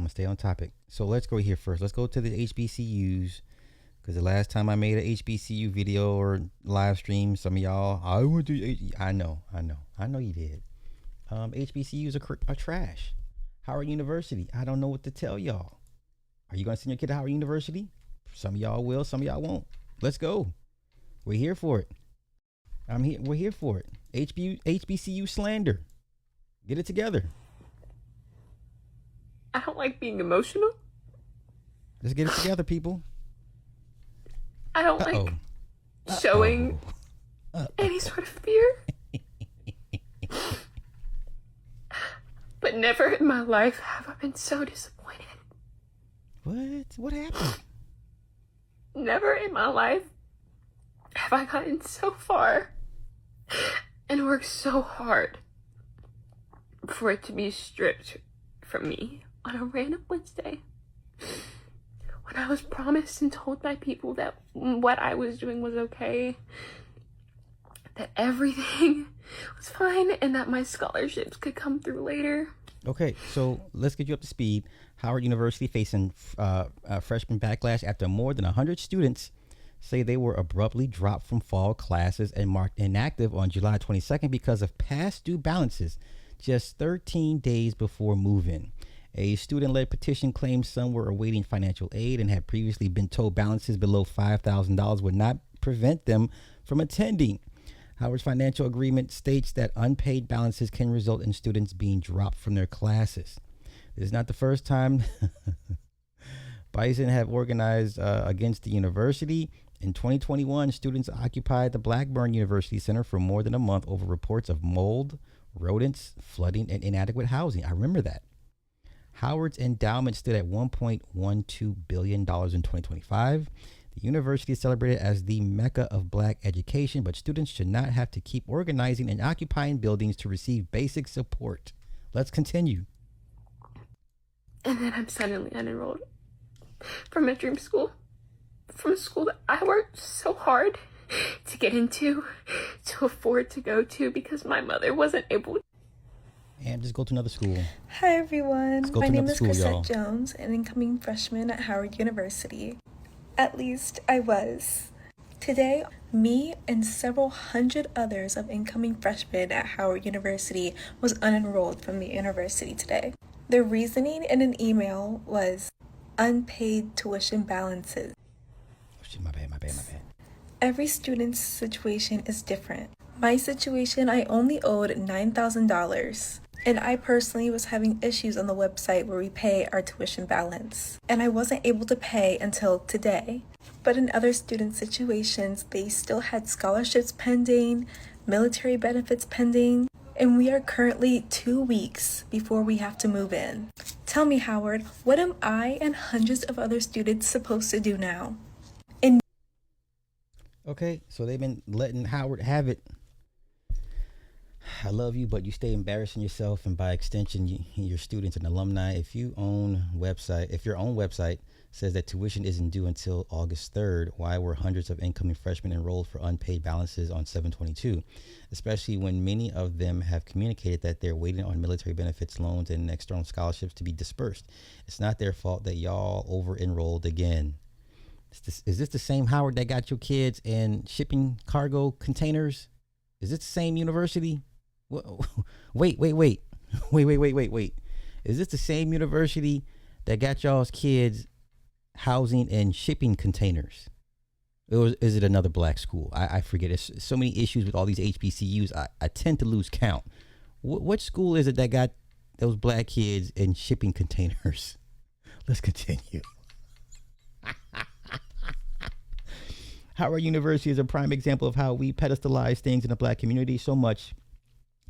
gonna stay on topic. So let's go here first. Let's go to the HBCUs because the last time I made a HBCU video or live stream, some of y'all, I went to. I know you did. HBCUs are trash. Howard University. I don't know what to tell y'all. Are you gonna send your kid to Howard University? Some of y'all will. Some of y'all won't. Let's go. We're here for it. I'm here. We're here for it. HBCU slander. Get it together. I don't like being emotional. Let's get it together, people. I don't like showing any sort of fear. But never in my life have I been so disappointed. What? What happened? Never in my life have I gotten so far and worked so hard for it to be stripped from me on a random Wednesday when I was promised and told by people that what I was doing was okay, that everything was fine, and that my scholarships could come through later. Okay, so let's get you up to speed. Howard University facing freshman backlash after more than 100 students say they were abruptly dropped from fall classes and marked inactive on July 22nd because of past due balances just 13 days before move-in. A student-led petition claims some were awaiting financial aid and had previously been told balances below $5,000 would not prevent them from attending. Howard's financial agreement states that unpaid balances can result in students being dropped from their classes. This is not the first time Bison have organized against the university. In 2021, students occupied the Blackburn University Center for more than a month over reports of mold, rodents, flooding, and inadequate housing. I remember that. Howard's endowment stood at $1.12 billion in 2025. The university is celebrated as the mecca of black education, but students should not have to keep organizing and occupying buildings to receive basic support. Let's continue. And then I'm suddenly unenrolled from a dream school, from a school that I worked so hard to get into, to afford to go to, because my mother wasn't able to. And just go to another school. Hi everyone, my name is Chrisette y'all. Jones, an incoming freshman at Howard University. At least I was. Today, me and several hundred others of incoming freshmen at Howard University was unenrolled from the university today. The reasoning in an email was unpaid tuition balances. Oh shit, my bad. Every student's situation is different. My situation, I only owed $9,000. And I personally was having issues on the website where we pay our tuition balance. And I wasn't able to pay until today. But in other student situations, they still had scholarships pending, military benefits pending, and we are currently 2 weeks before we have to move in. Tell me, Howard, what am I and hundreds of other students supposed to do now? Okay, so they've been letting Howard have it. I love you, but you stay embarrassing yourself, and by extension, your students and alumni. If your own website says that tuition isn't due until August 3rd, why were hundreds of incoming freshmen enrolled for unpaid balances on 7/22? Especially when many of them have communicated that they're waiting on military benefits, loans, and external scholarships to be dispersed. It's not their fault that y'all over-enrolled again. Is this the same Howard that got your kids in shipping cargo containers? Is it the same university? Wait. Is this the same university that got y'all's kids housing in shipping containers? Or is it another black school? I forget. There's so many issues with all these HBCUs. I tend to lose count. What school is it that got those black kids in shipping containers? Let's continue. Howard University is a prime example of how we pedestalize things in the black community so much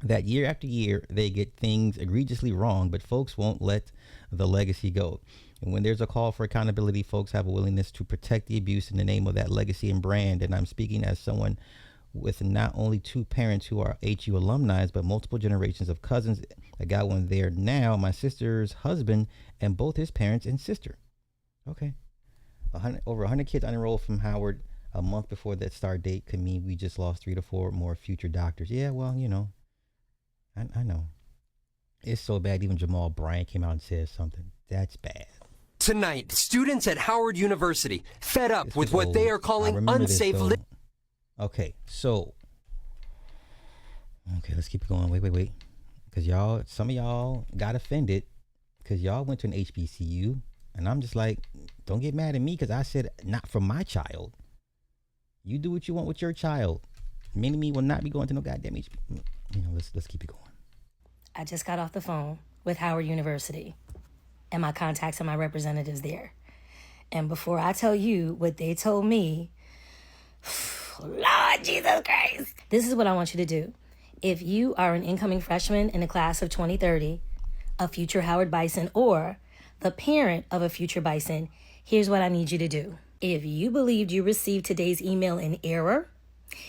that year after year they get things egregiously wrong, but folks won't let the legacy go. And when there's a call for accountability, folks have a willingness to protect the abuse in the name of that legacy and brand. And I'm speaking as someone with not only two parents who are HU alumni, but multiple generations of cousins. I got one there now, my sister's husband and both his parents and sister. Okay. Over 100 kids unenrolled from Howard a month before that start date could mean we just lost 3 to 4 more future doctors. Yeah, well, I know. It's so bad. Even Jamal Bryant came out and said something. That's bad. Tonight, students at Howard University fed up This with is what they old. are I calling remember unsafe this, okay, so let's keep it going. Wait, because some of y'all got offended because y'all went to an HBCU, and I'm just like, don't get mad at me because I said not for my child. You do what you want with your child. Many me will not be going to no goddamn HBCU. Let's keep it going. I just got off the phone with Howard University and my contacts and my representatives there. And before I tell you what they told me, Lord Jesus Christ, this is what I want you to do. If you are an incoming freshman in the class of 2030, a future Howard Bison, or the parent of a future Bison, here's what I need you to do. If you believed you received today's email in error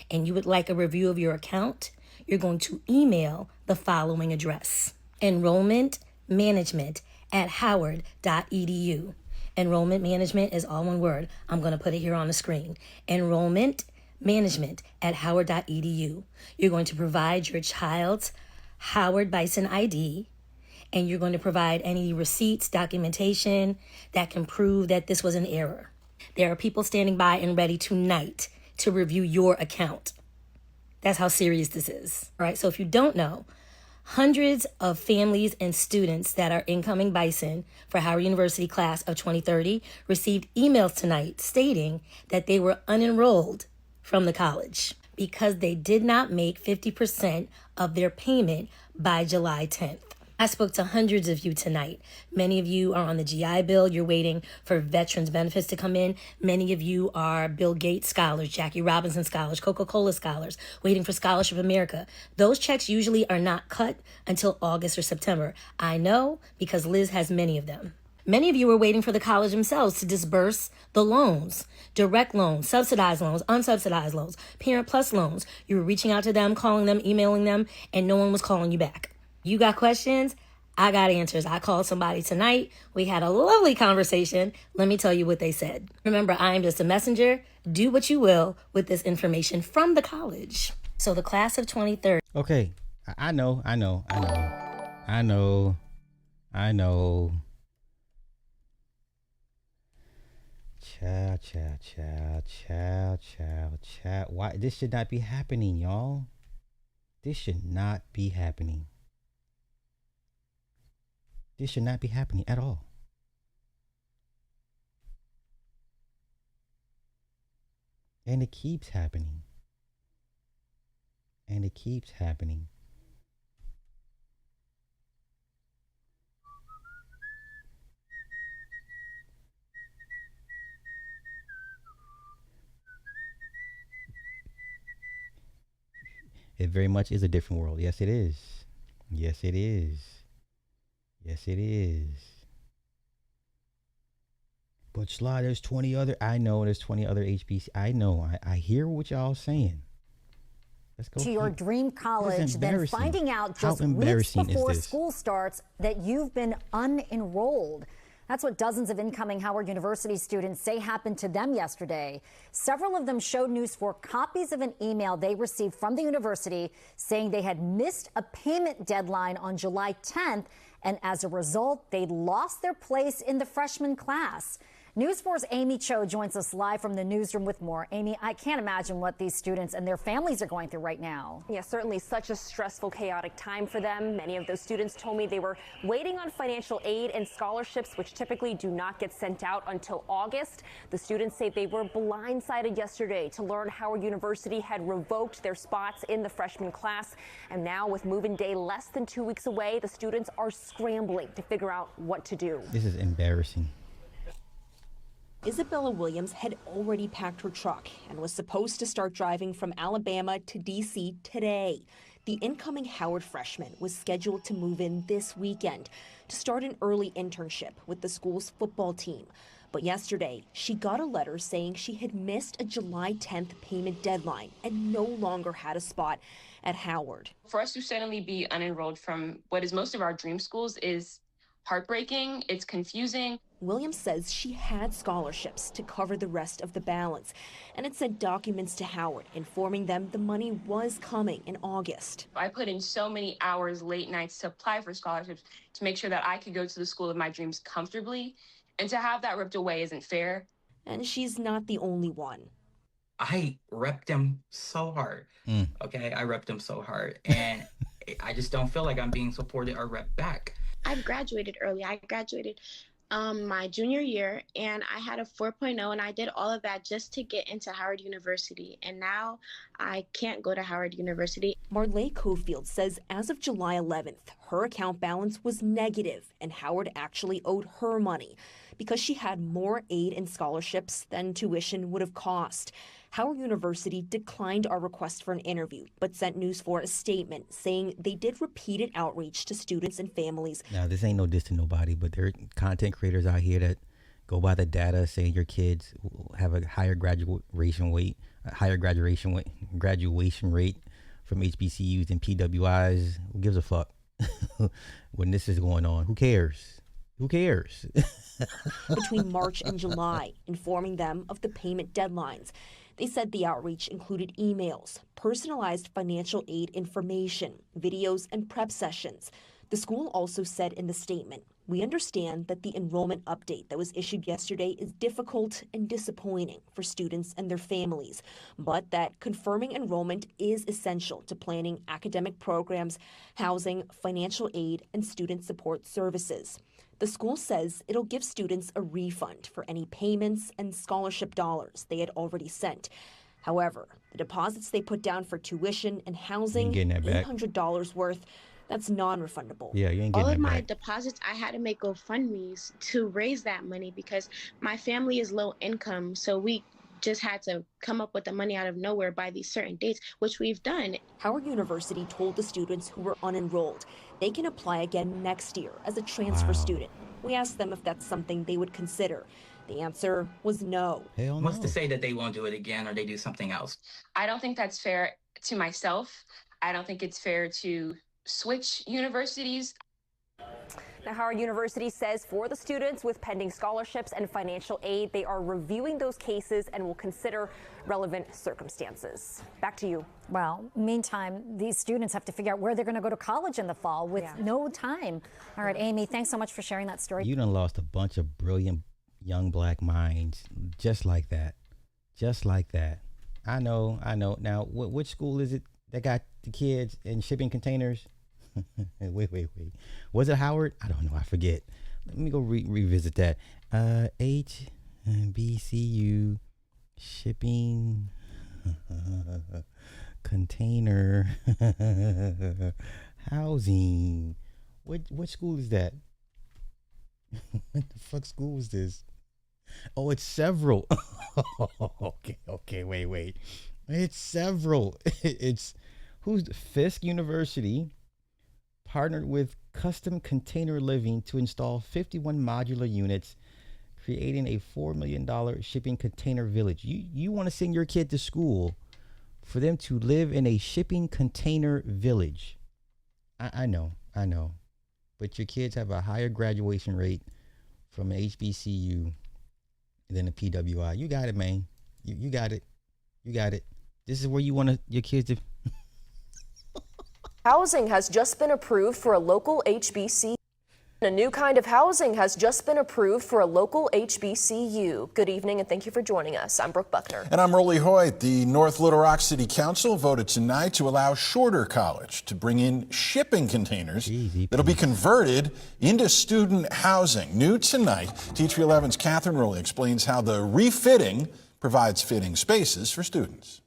and you would like a review of your account, you're going to email the following address: enrollmentmanagement@howard.edu. Enrollment management is all one word. I'm going to put it here on the screen. Enrollmentmanagement@howard.edu. You're going to provide your child's Howard Bison ID, and you're going to provide any receipts, documentation that can prove that this was an error. There are people standing by and ready tonight to review your account. That's how serious this is. All right, so if you don't know, hundreds of families and students that are incoming Bison for Howard University class of 2030 received emails tonight stating that they were unenrolled from the college because they did not make 50% of their payment by July 10th. I spoke to hundreds of you tonight. Many of you are on the GI Bill. You're waiting for veterans benefits to come in. Many of you are Bill Gates scholars, Jackie Robinson scholars, Coca-Cola scholars, waiting for Scholarship America. Those checks usually are not cut until August or September. I know because Liz has many of them. Many of you are waiting for the college themselves to disburse the loans, direct loans, subsidized loans, unsubsidized loans, Parent Plus loans. You were reaching out to them, calling them, emailing them, and no one was calling you back. You got questions? I got answers. I called somebody tonight. We had a lovely conversation. Let me tell you what they said. Remember, I am just a messenger. Do what you will with this information from the college. So the class of 2030. Okay, I know. Child. Why? This should not be happening, y'all. This should not be happening. This should not be happening at all. And it keeps happening. It very much is a different world. Yes, it is. But Sly, there's 20 other. I know there's 20 other HBC. I know. I hear what y'all saying. Let's go to your dream college, then finding out just weeks before school starts that you've been unenrolled. That's what dozens of incoming Howard University students say happened to them yesterday. Several of them showed News 4 copies of an email they received from the university saying they had missed a payment deadline on July 10th, and as a result, they lost their place in the freshman class. News 4's Amy Cho joins us live from the newsroom with more. Amy, I can't imagine what these students and their families are going through right now. Yeah, certainly such a stressful, chaotic time for them. Many of those students told me they were waiting on financial aid and scholarships, which typically do not get sent out until August. The students say they were blindsided yesterday to learn Howard University had revoked their spots in the freshman class. And now, with move-in day less than 2 weeks away, the students are scrambling to figure out what to do. This is embarrassing. Isabella Williams had already packed her truck and was supposed to start driving from Alabama to D.C. today. The incoming Howard freshman was scheduled to move in this weekend to start an early internship with the school's football team. But yesterday, she got a letter saying she had missed a July 10th payment deadline and no longer had a spot at Howard. For us to suddenly be unenrolled from what is most of our dream schools is heartbreaking. It's confusing. Williams says she had scholarships to cover the rest of the balance and had sent documents to Howard informing them the money was coming in August. I put in so many hours, late nights to apply for scholarships to make sure that I could go to the school of my dreams comfortably, and to have that ripped away isn't fair. And she's not the only one. I repped them so hard. Okay, I repped them so hard, and I just don't feel like I'm being supported or repped back. I graduated early. I graduated my junior year, and I had a 4.0, and I did all of that just to get into Howard University, and now I can't go to Howard University. Marley Cofield says as of July 11th, her account balance was negative, and Howard actually owed her money because she had more aid and scholarships than tuition would have cost. Howard University declined our request for an interview, but sent News 4 a statement saying they did repeated outreach to students and families. Now, this ain't no diss to nobody, but there are content creators out here that go by the data saying your kids have a higher graduation rate from HBCUs and PWIs. Who gives a fuck when this is going on? Who cares? Who cares? Between March and July, informing them of the payment deadlines. They said the outreach included emails, personalized financial aid information, videos, and prep sessions. The school also said in the statement, "We understand that the enrollment update that was issued yesterday is difficult and disappointing for students and their families, but that confirming enrollment is essential to planning academic programs, housing, financial aid, and student support services." The school says it'll give students a refund for any payments and scholarship dollars they had already sent. However, the deposits they put down for tuition and housing, $800 worth, that's non-refundable. Yeah, you ain't getting all of that my back. deposits, I had to make GoFundMes to raise that money because my family is low income, so we just had to come up with the money out of nowhere by these certain dates, which we've done. Howard University told the students who were unenrolled they can apply again next year as a transfer student. We asked them if that's something they would consider. The answer was no. Hell no. What's to say that they won't do it again or they do something else? I don't think that's fair to myself. I don't think it's fair to switch universities. Now, Howard University says for the students with pending scholarships and financial aid, they are reviewing those cases and will consider relevant circumstances. Back to you. Well, meantime, these students have to figure out where they're going to go to college in the fall with no time. All right, Amy, thanks so much for sharing that story. You done lost a bunch of brilliant young black minds just like that. Just like that. I know. Now, which school is it that got the kids in shipping containers? Wait. Was it Howard? I don't know. I forget. Let me go revisit that. HBCU shipping container housing. What school is that? What the fuck school is this? Oh, it's several. Okay. Wait. It's several. It's who's Fisk University partnered with Custom Container Living to install 51 modular units, creating a $4 million shipping container village. You want to send your kid to school for them to live in a shipping container village. I know. But your kids have a higher graduation rate from an HBCU than a PWI. You got it, man. You got it. This is where you want your kids to... Housing has just been approved for a local HBCU. A new kind of housing has just been approved for a local HBCU. Good evening and thank you for joining us. I'm Brooke Buckner. And I'm Rolly Hoyt. The North Little Rock City Council voted tonight to allow Shorter College to bring in shipping containers that'll be converted into student housing. New tonight, T311's Catherine Rolly explains how the refitting provides fitting spaces for students.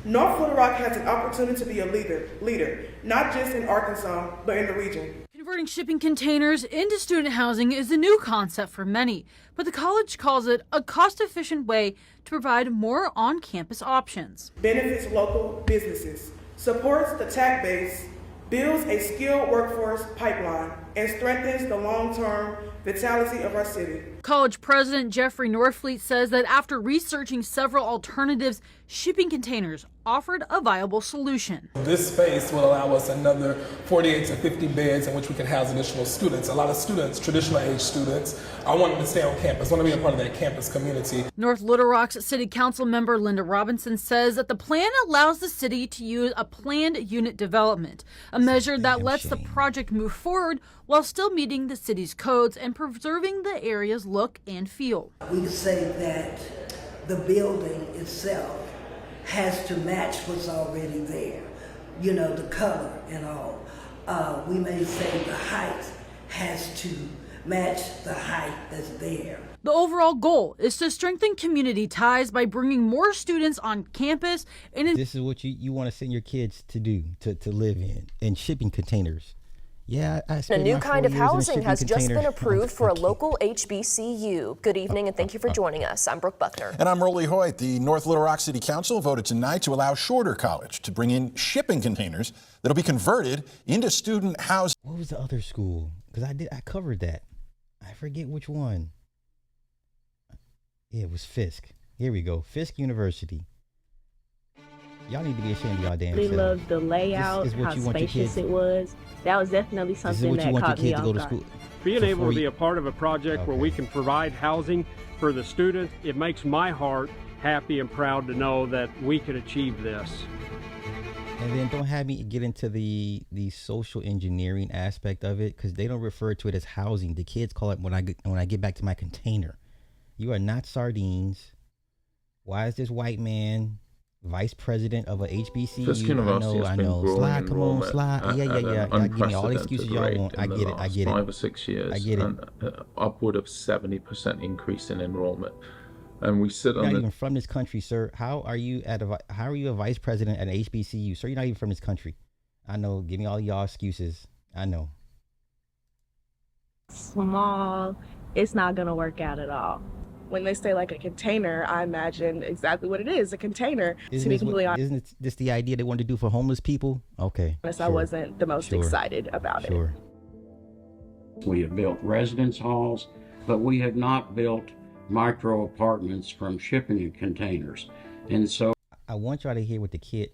North Little Rock has an opportunity to be a leader, not just in Arkansas, but in the region. Converting shipping containers into student housing is a new concept for many, but the college calls it a cost-efficient way to provide more on-campus options. Benefits local businesses, supports the tax base, builds a skilled workforce pipeline, and strengthens the long-term vitality of our city. College President Jeffrey Norfleet says that after researching several alternatives shipping containers offered a viable solution. This space will allow us another 48 to 50 beds in which we can house additional students. A lot of students, traditional age students, are wanting to stay on campus, want to be a part of that campus community. North Little Rock's City Council member Linda Robinson says that the plan allows the city to use a planned unit development, a measure that lets the project move forward while still meeting the city's codes and preserving the area's look and feel. We say that the building itself has to match what's already there, you know, the color and all. We may say the height has to match the height that's there. The overall goal is to strengthen community ties by bringing more students on campus. And this is what you want to send your kids to do, to live in shipping containers. Yeah, a new kind of housing has just been approved for a local HBCU. Good evening and thank you for joining us. I'm Brooke Buckner. And I'm Rolly Hoyt. The North Little Rock City Council voted tonight to allow Shorter College to bring in shipping containers that'll be converted into student housing. What was the other school? Because I covered that. I forget which one. Yeah, it was Fisk. Here we go. Fisk University. Y'all need to be ashamed of y'all damn self. I loved the layout, how spacious it was. That was definitely something that caught me off guard. Being able to be a part of a project where we can provide housing for the students, it makes my heart happy and proud to know that we could achieve this. And then don't have me get into the social engineering aspect of it, because they don't refer to it as housing. The kids call it when I get back to my container. You are not sardines. Why is this white man vice president of a HBCU? Fisk University I know. Slide, come on, slide. Yeah. Give me all the excuses y'all want. I get it. 5 or 6 years. I get it. And upward of 70% increase in enrollment. And we sit You're on not even from this country, sir. How are you a vice president at an HBCU? Sir, you're not even from this country. I know. Give me all y'all excuses. I know. Small. It's not going to work out at all. When they say like a container, I imagine exactly what it is, a container. Isn't this the idea they wanted to do for homeless people? Okay. Sure. I wasn't the most excited about it. We have built residence halls, but we have not built micro apartments from shipping containers. And so I want y'all to hear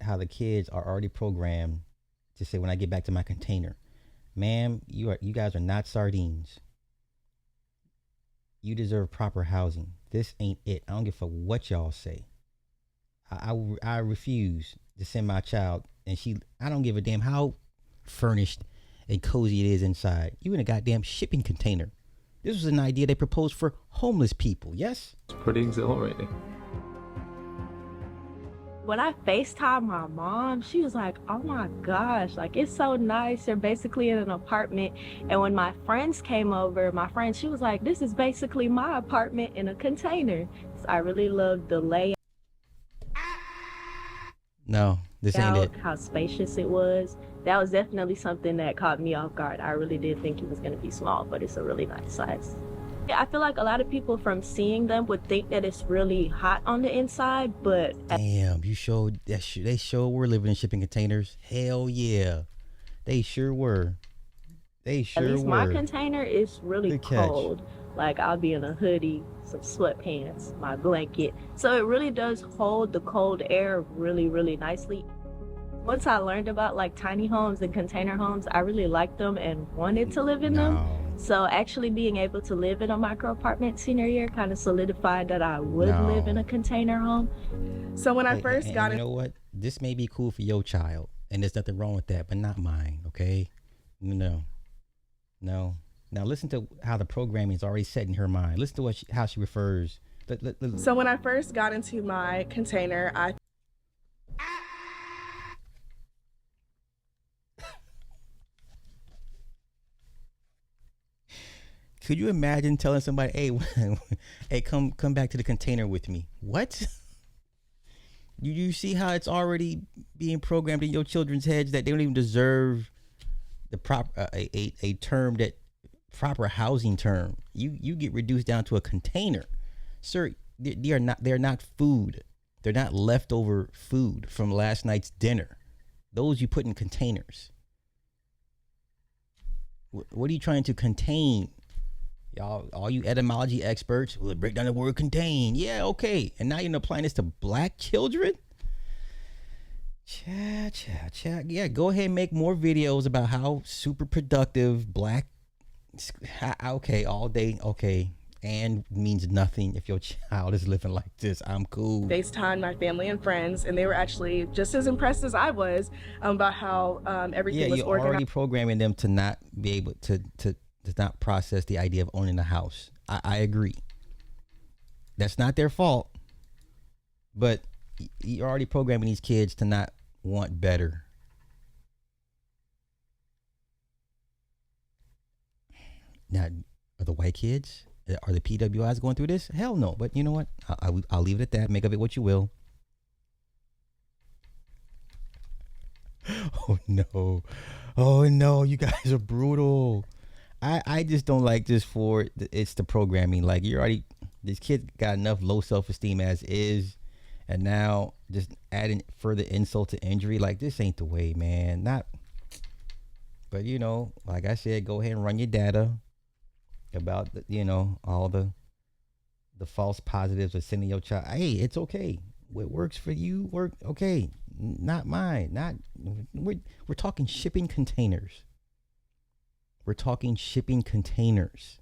how the kids are already programmed to say when I get back to my container, ma'am, you guys are not sardines. You deserve proper housing. This ain't it. I don't give a fuck what y'all say. I refuse to send my child, and I don't give a damn how furnished and cozy it is inside. You in a goddamn shipping container. This was an idea they proposed for homeless people, yes? It's pretty exhilarating. When I FaceTimed my mom, she was like, oh my gosh, like it's so nice. They're basically in an apartment. And when my friends came over, she was like, this is basically my apartment in a container. So I really loved the layout. No, this ain't it. How spacious it was. That was definitely something that caught me off guard. I really did think it was going to be small, but it's a really nice size. I feel like a lot of people from seeing them would think that it's really hot on the inside, but damn, you showed that they sure were living in shipping containers. Hell yeah, they sure were. At least my container is really cold. Like I'll be in a hoodie, some sweatpants, my blanket. So it really does hold the cold air really, really nicely. Once I learned about like tiny homes and container homes, I really liked them and wanted to live in them. So actually being able to live in a micro apartment senior year kind of solidified that I would live in a container home. So when I first got it, you know what? This may be cool for your child, and there's nothing wrong with that, but not mine. Okay? No. Now listen to how the programming is already set in her mind. Listen to how she refers. So when I first got into my container, Could you imagine telling somebody, hey, come back to the container with me? What? You see how it's already being programmed in your children's heads that they don't even deserve the proper a term that proper housing term. You get reduced down to a container, sir. They're not food. They're not leftover food from last night's dinner. Those you put in containers. What are you trying to contain? Y'all, all you etymology experts will break down the word contain. Yeah, okay. And now you're applying this to black children? Yeah, go ahead and make more videos about how super productive black. Okay, all day. Okay. And means nothing if your child is living like this. I'm cool. FaceTime my family and friends, and they were actually just as impressed as I was about how everything was you're organized. already programming them to not be able to not process the idea of owning a house. I agree. That's not their fault, but you're already programming these kids to not want better. Now, are the white kids? Are the PWIs going through this? Hell no. But you know what? I'll leave it at that. Make of it what you will. Oh no. Oh no. You guys are brutal. I just don't like this for it's the programming. Like this kid got enough low self-esteem as is. And now just adding further insult to injury. Like this ain't the way, man. But like I said, go ahead and run your data about all the false positives of sending your child. Hey, it's okay. What works for you okay. Not mine. We're talking shipping containers. We're talking shipping containers.